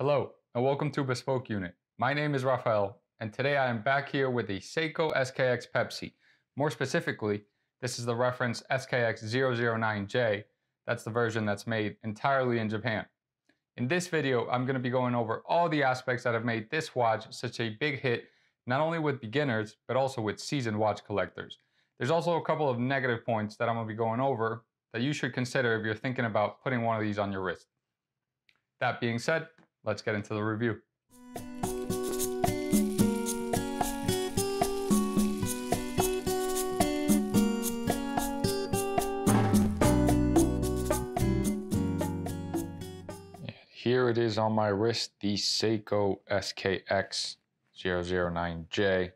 Hello and welcome to Bespoke Unit. My name is Rafael and today I am back here with the Seiko SKX Pepsi. More specifically, this is the reference SKX009J. That's the version that's made entirely in Japan. In this video, I'm going to be going over all the aspects that have made this watch such a big hit, not only with beginners, but also with seasoned watch collectors. There's also a couple of negative points that I'm going to be going over that you should consider if you're thinking about putting one of these on your wrist. That being said, let's get into the review. Here it is on my wrist, the Seiko SKX009J.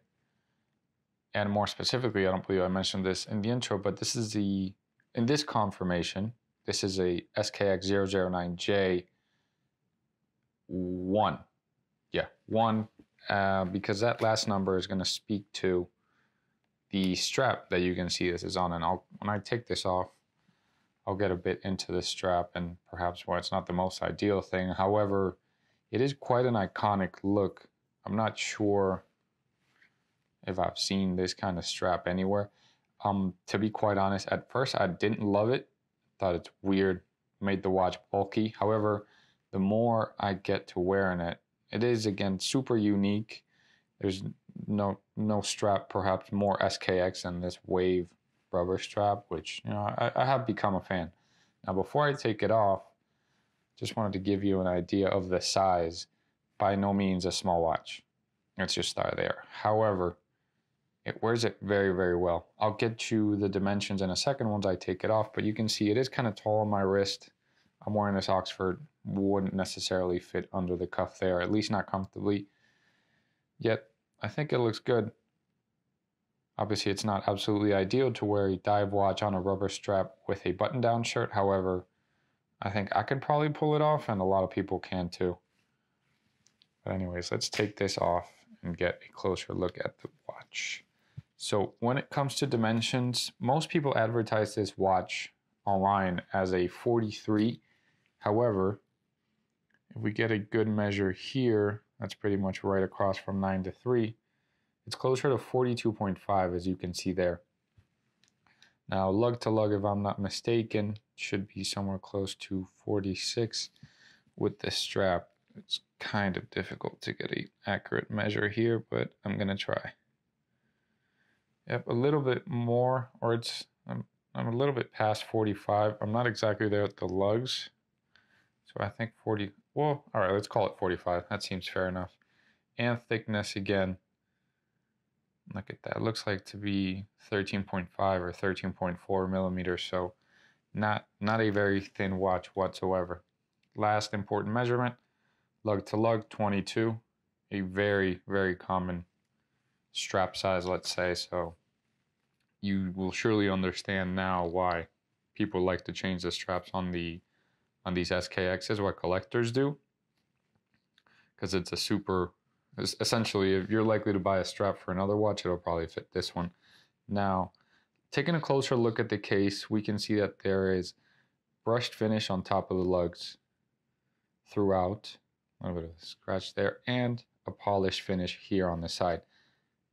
And more specifically, I don't believe I mentioned this in the intro, but this is in this conformation, this is a SKX009J1. Yeah, 1, because that last number is going to speak to the strap that you can see this is on. And when I take this off, I'll get a bit into the strap and perhaps why it's not the most ideal thing. However, it is quite an iconic look. I'm not sure if I've seen this kind of strap anywhere. To be quite honest, at first I didn't love it. Thought it's weird, made the watch bulky. However, the more I get to wearing it, it is again super unique. There's no strap, perhaps more SKX than this wave rubber strap, which I have become a fan. Now before I take it off, just wanted to give you an idea of the size. By no means a small watch. Let's just start there. However, it wears it very, very well. I'll get you the dimensions in a second once I take it off, but you can see it is kind of tall on my wrist. I'm wearing this Oxford, wouldn't necessarily fit under the cuff there, at least not comfortably. Yet, I think it looks good. Obviously, it's not absolutely ideal to wear a dive watch on a rubber strap with a button-down shirt. However, I think I could probably pull it off, and a lot of people can too. But anyways, let's take this off and get a closer look at the watch. So when it comes to dimensions, most people advertise this watch online as a 43. However, if we get a good measure here, that's pretty much right across from 9 to 3. It's closer to 42.5, as you can see there. Now, lug to lug, if I'm not mistaken, should be somewhere close to 46 with this strap. It's kind of difficult to get an accurate measure here, but I'm going to try. Yep, a little bit more, or I'm a little bit past 45. I'm not exactly there at the lugs. So I think 40, well, all right, let's call it 45. That seems fair enough. And thickness again. Look at that. It looks like to be 13.5 or 13.4 millimeters. So not a very thin watch whatsoever. Last important measurement, lug to lug, 22. A very, very common strap size, let's say. So you will surely understand now why people like to change the straps on these SKXs, what collectors do. Because it's essentially, if you're likely to buy a strap for another watch, it'll probably fit this one. Now, taking a closer look at the case, we can see that there is brushed finish on top of the lugs throughout. A little bit of a scratch there, and a polished finish here on the side.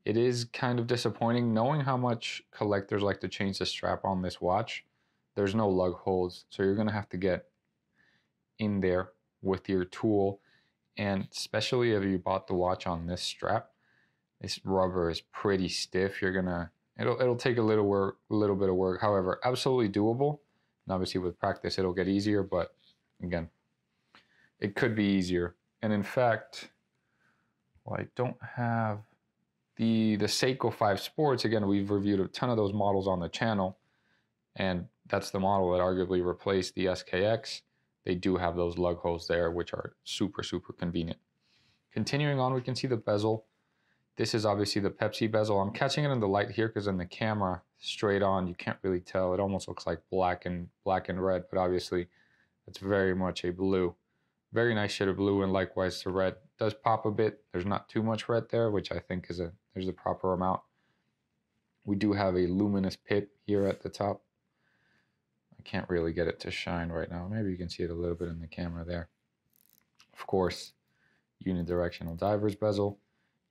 It is kind of disappointing knowing how much collectors like to change the strap on this watch. There's no lug holes, so you're going to have to get in there with your tool. And especially if you bought the watch on this strap, this rubber is pretty stiff. It'll take a little bit of work. However, absolutely doable. And obviously with practice, it'll get easier. But again, it could be easier. And in fact, well, I don't have the Seiko 5 Sports. Again, we've reviewed a ton of those models on the channel, and that's the model that arguably replaced the SKX. They do have those lug holes there, which are super, super convenient. Continuing on, we can see the bezel. This is obviously the Pepsi bezel. I'm catching it in the light here because in the camera, straight on, you can't really tell. It almost looks like black and red, but obviously it's very much a blue. Very nice shade of blue, and likewise the red does pop a bit. There's not too much red there, which I think there's the proper amount. We do have a luminous pit here at the top. I can't really get it to shine right now. Maybe you can see it a little bit in the camera there. Of course, unidirectional diver's bezel.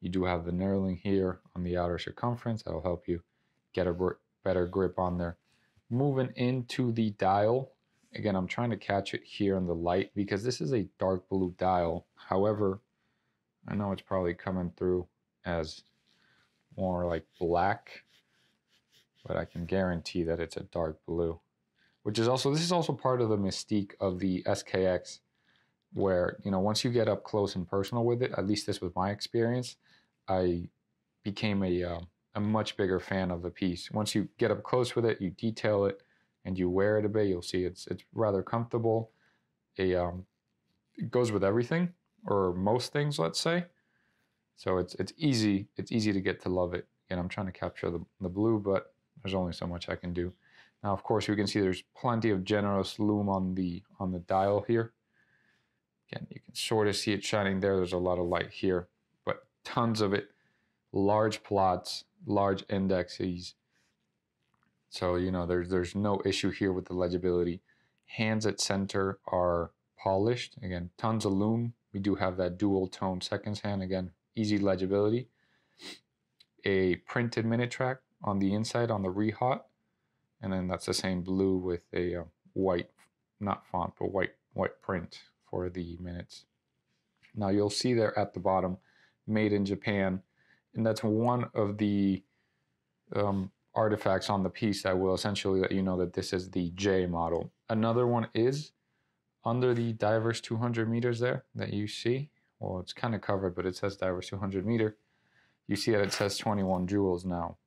You do have the knurling here on the outer circumference. That'll help you get a better grip on there. Moving into the dial, again, I'm trying to catch it here in the light because this is a dark blue dial. However, I know it's probably coming through as more like black, but I can guarantee that it's a dark blue, which is also, this is also part of the mystique of the SKX, where, you know, once you get up close and personal with it, at least this was my experience, I became a much bigger fan of the piece. Once you get up close with it, you detail it, and you wear it a bit, you'll see it's rather comfortable. It goes with everything, or most things, let's say. So it's easy to get to love it. Again, I'm trying to capture the blue, but there's only so much I can do. Now, of course, you can see there's plenty of generous lume on the dial here. Again, you can sort of see it shining there. There's a lot of light here, but tons of it. Large plots, large indexes. So, you know, there's no issue here with the legibility. Hands at center are polished. Again, tons of lume. We do have that dual tone seconds hand. Again, easy legibility. A printed minute track on the inside on the rehot. And then that's the same blue with a white, not font, but white print for the minutes. Now you'll see there at the bottom, made in Japan. And that's one of the artifacts on the piece that will essentially let you know that this is the J model. Another one is under the diver's 200 meters there that you see. Well, it's kind of covered, but it says diver's 200 meter. You see that it says 21 jewels now.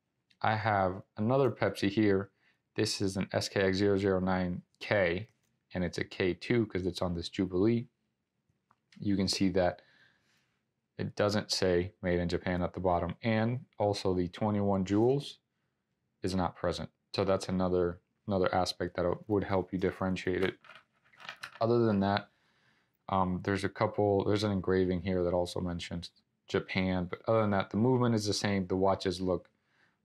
I have another Pepsi here. This is an SKX009K, and it's a K2 because it's on this Jubilee. You can see that it doesn't say made in Japan at the bottom, and also the 21 jewels is not present. So that's another aspect that would help you differentiate it. Other than that, there's an engraving here that also mentions Japan, but other than that, the movement is the same. The watches look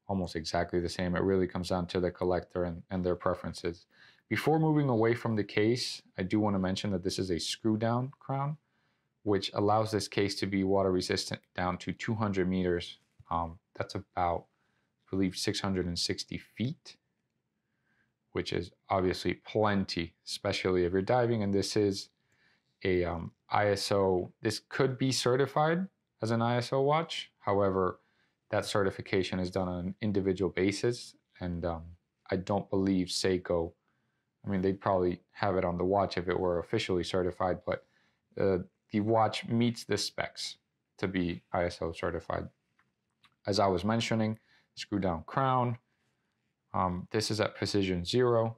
almost exactly the same. It really comes down to the collector and their preferences. Before moving away from the case, I do want to mention that this is a screw down crown, which allows this case to be water resistant down to 200 meters. That's about, I believe, 660 feet, which is obviously plenty, especially if you're diving. And this is a ISO, this could be certified as an ISO watch. However, that certification is done on an individual basis. And I don't believe Seiko, I mean, they'd probably have it on the watch if it were officially certified, but the watch meets the specs to be ISO certified. As I was mentioning, screw down crown. This is at position 0.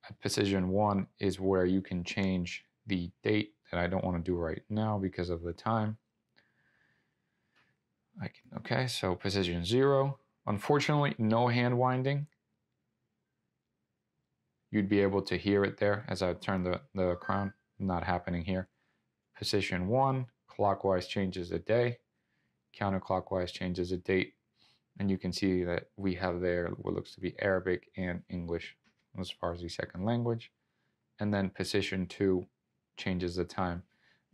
At position 1 is where you can change the date that I don't want to do right now because of the time. Okay, so position 0. Unfortunately, no hand winding. You'd be able to hear it there as I turn the crown. Not happening here. Position 1, clockwise changes the day. Counterclockwise changes the date. And you can see that we have there what looks to be Arabic and English as far as the second language. And then position 2 changes the time.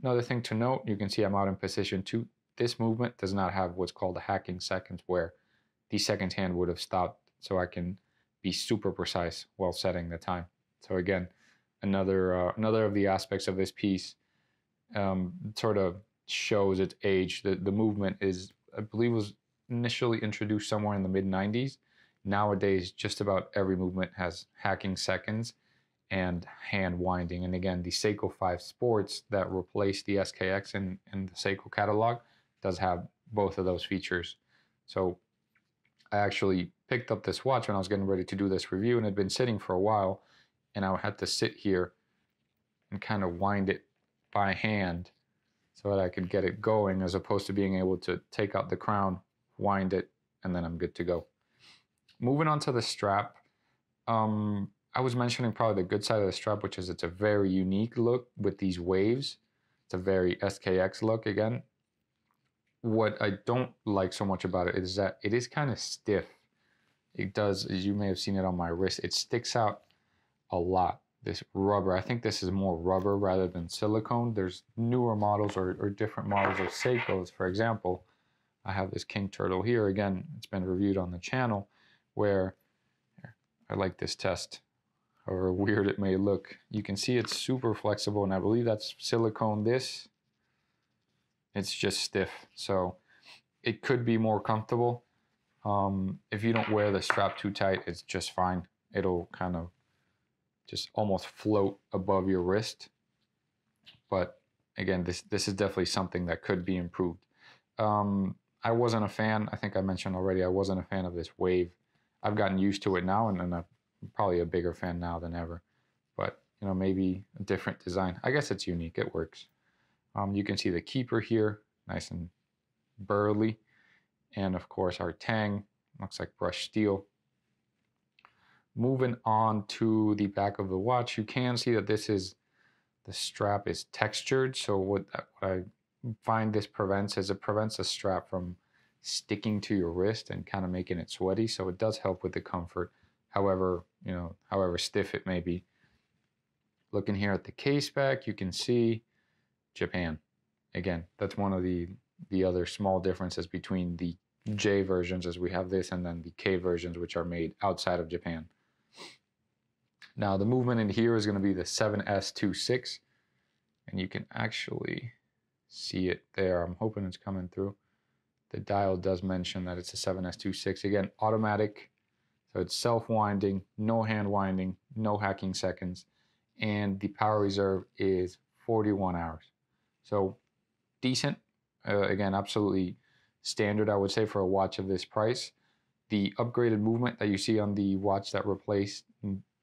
Another thing to note, you can see I'm out in position 2. This movement does not have what's called a hacking seconds, where the second hand would have stopped, so I can be super precise while setting the time. So again, another of the aspects of this piece sort of shows its age. The movement is, I believe, was initially introduced somewhere in the mid-90s. Nowadays, just about every movement has hacking seconds and hand winding. And again, the Seiko 5 Sports that replaced the SKX in the Seiko catalog does have both of those features. So I actually picked up this watch when I was getting ready to do this review, and it had been sitting for a while, and I had to sit here and kind of wind it by hand so that I could get it going, as opposed to being able to take out the crown, wind it, and then I'm good to go. Moving on to the strap, I was mentioning probably the good side of the strap, which is it's a very unique look with these waves. It's a very SKX look again. What I don't like so much about it is that it is kind of stiff. It does, as you may have seen it on my wrist, it sticks out a lot. this rubber. I think this is more rubber rather than silicone. There's newer models or different models of Seikos. For example, I have this King Turtle here. Again, it's been reviewed on the channel, where I like this test, however weird it may look. You can see it's super flexible, and I believe that's silicone. This, it's just stiff, so it could be more comfortable. If you don't wear the strap too tight, it's just fine. It'll kind of just almost float above your wrist. But again, this is definitely something that could be improved. I wasn't a fan. I think I mentioned already, I wasn't a fan of this wave. I've gotten used to it now, and I'm probably a bigger fan now than ever. But, you know, maybe a different design. I guess it's unique. It works. You can see the keeper here, nice and burly. And of course our tang, looks like brushed steel. Moving on to the back of the watch, you can see that the strap is textured. So what I find this prevents is it prevents the strap from sticking to your wrist and kind of making it sweaty. So it does help with the comfort, however stiff it may be. Looking here at the Caseback, you can see Japan. Again, that's one of the other small differences between the J versions, as we have this, and then the K versions, which are made outside of Japan. Now the movement in here is going to be the 7S26, and you can actually see it there. I'm hoping it's coming through. The dial does mention that it's a 7S26. Again, automatic, so it's self-winding, no hand winding, no hacking seconds, and the power reserve is 41 hours. So decent. Again, absolutely standard, I would say, for a watch of this price. The upgraded movement that you see on the watch that replaced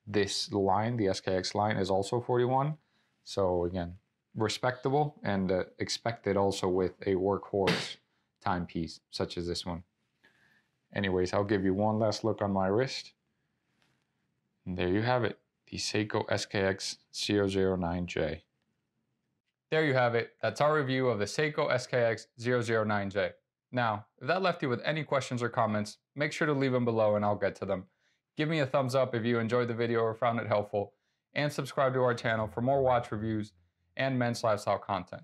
this line, the SKX line, is also 41. So again, respectable and expected also with a workhorse timepiece such as this one. Anyways, I'll give you one last look on my wrist. And there you have it, the Seiko SKX009J. There you have it. That's our review of the Seiko SKX009J. Now, if that left you with any questions or comments, make sure to leave them below and I'll get to them. Give me a thumbs up if you enjoyed the video or found it helpful, and subscribe to our channel for more watch reviews and men's lifestyle content.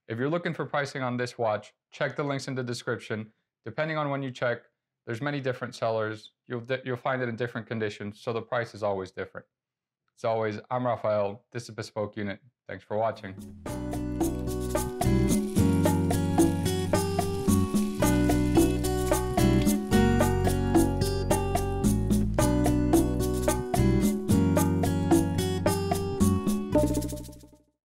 If you're looking for pricing on this watch, check the links in the description. Depending on when you check, there's many different sellers. You'll find it in different conditions, so the price is always different. As always, I'm Rafael. This is Bespoke Unit. Thanks for watching.